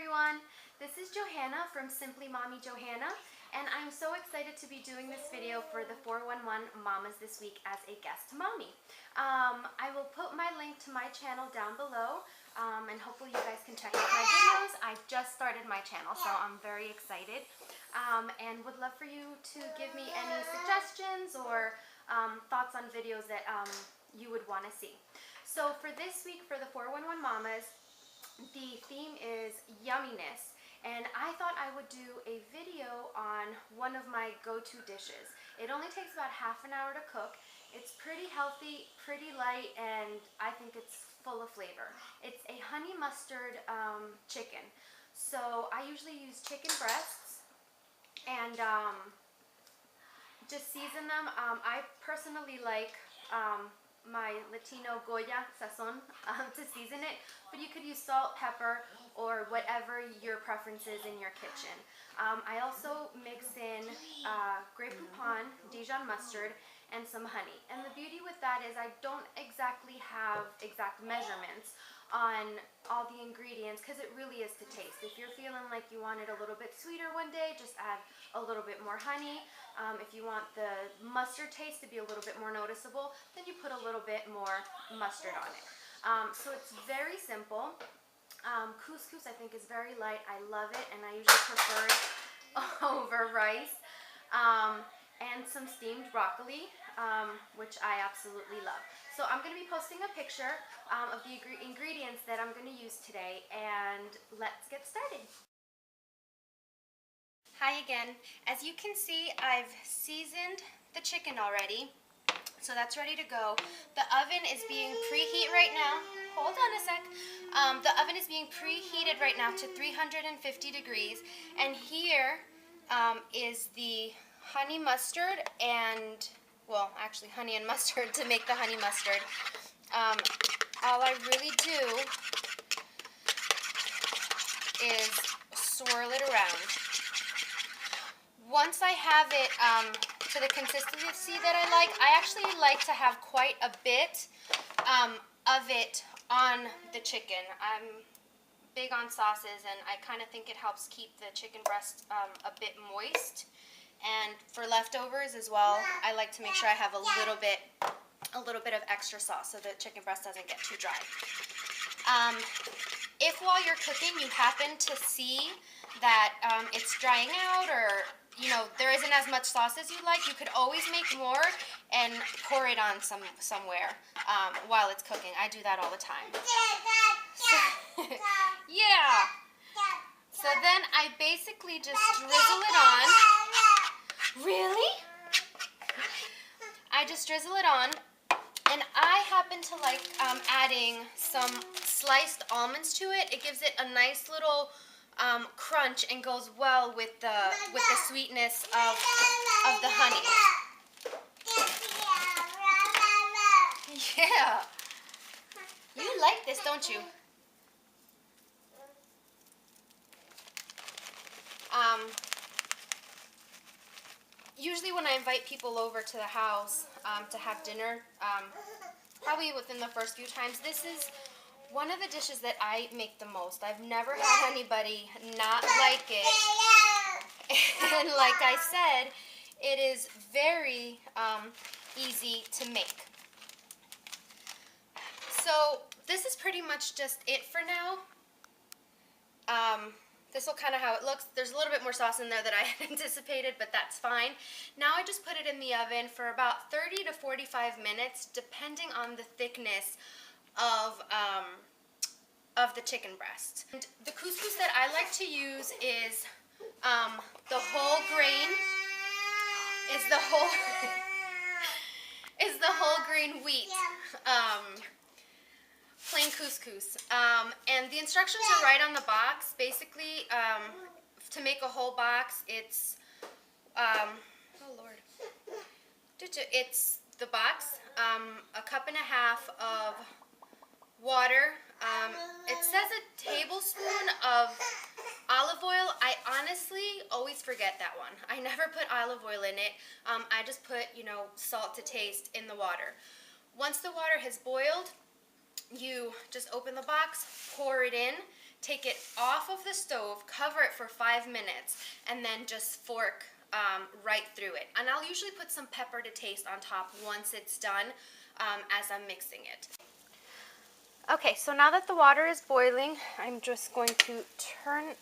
everyone, this is Johanna from Simply Mommy Johanna, and I'm so excited to be doing this video for the 411 Mamas this week as a guest mommy. I will put my link to my channel down below, and hopefully you guys can check out my videos. I just started my channel, so I'm very excited, and would love for you to give me any suggestions or thoughts on videos that you would want to see. So for this week, for the 411 Mamas, the theme is Yumminess, and I thought I would do a video on one of my go-to dishes. It only takes about half an hour to cook. It's pretty healthy, pretty light, and I think it's full of flavor. It's a honey mustard chicken. So I usually use chicken breasts and just season them. I personally like my Latino Goya sazon to season it, but you could use salt, pepper, or whatever your preference is in your kitchen. I also mix in Grey Poupon, Dijon Mustard, and some honey. And the beauty with that is I don't exactly have exact measurements on all the ingredients because it really is to taste. If you're feeling like you want it a little bit sweeter one day, just add a little bit more honey. If you want the mustard taste to be a little bit more noticeable, then you put a little bit more mustard on it. So it's very simple. Couscous I think is very light. I love it, and I usually prefer it over rice. And some steamed broccoli, which I absolutely love. So I'm going to be posting a picture of the ingredients that I'm going to use today, and let's get started. Hi again. As you can see, I've seasoned the chicken already, so that's ready to go. The oven is being preheated right now. Hold on a sec. The oven is being preheated right now to 350 degrees, and here is the honey mustard and, well, actually honey and mustard to make the honey mustard. All I really do is swirl it around. Once I have it to the consistency that I like, I actually like to have quite a bit of it on the chicken. I'm big on sauces, and I kind of think it helps keep the chicken breast a bit moist. And for leftovers as well, I like to make sure I have a little bit of extra sauce so the chicken breast doesn't get too dry. If while you're cooking you happen to see that it's drying out, or there isn't as much sauce as you like, you could always make more and pour it on somewhere while it's cooking. I do that all the time. Yeah. So then I basically just drizzle it on. Really? I just drizzle it on, and I happen to like adding some sliced almonds to it. It gives it a nice little crunch and goes well with the sweetness of the honey. Yeah. You like this, don't you? Usually when I invite people over to the house to have dinner, probably within the first few times, this is one of the dishes that I make the most. I've never had anybody not like it. And like I said, it is very easy to make. So this is pretty much just it for now. This will kind of how it looks. There's a little bit more sauce in there than I had anticipated, but that's fine. Now I just put it in the oven for about 30 to 45 minutes, depending on the thickness of the chicken breast. And the couscous that I like to use is the whole grain. Is the whole grain wheat. Plain couscous, and the instructions are right on the box. Basically, to make a whole box, it's oh Lord, it's the box, a cup and a half of water. It says a tablespoon of olive oil. I honestly always forget that one. I never put olive oil in it. I just put salt to taste in the water. Once the water has boiled, you just open the box, pour it in, take it off of the stove, cover it for 5 minutes, and then just fork right through it. And I'll usually put some pepper to taste on top once it's done as I'm mixing it. Okay, so now that the water is boiling, I'm just going to turn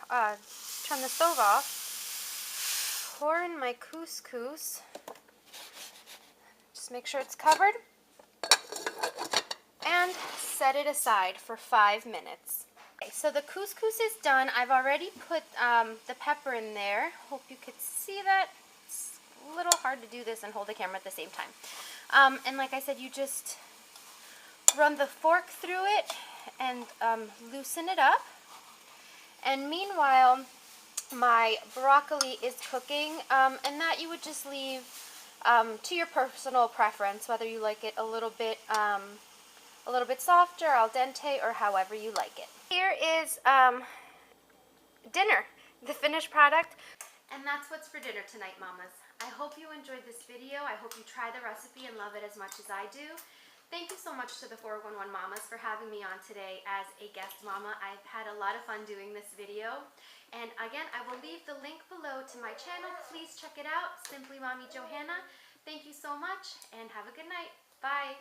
the stove off, pour in my couscous, just make sure it's covered, and set it aside for 5 minutes. Okay, so the couscous is done. I've already put the pepper in there. Hope you could see that. It's a little hard to do this and hold the camera at the same time. And like I said, you just run the fork through it and loosen it up. And meanwhile, my broccoli is cooking, and that you would just leave to your personal preference, whether you like it a little bit softer, al dente, or however you like it. Here is dinner, the finished product. And that's what's for dinner tonight, mamas. I hope you enjoyed this video. I hope you try the recipe and love it as much as I do. Thank you so much to the 411 Mamas for having me on today as a guest mama. I've had a lot of fun doing this video. And again, I will leave the link below to my channel. Please check it out, Simply Mommy Johanna. Thank you so much and have a good night. Bye.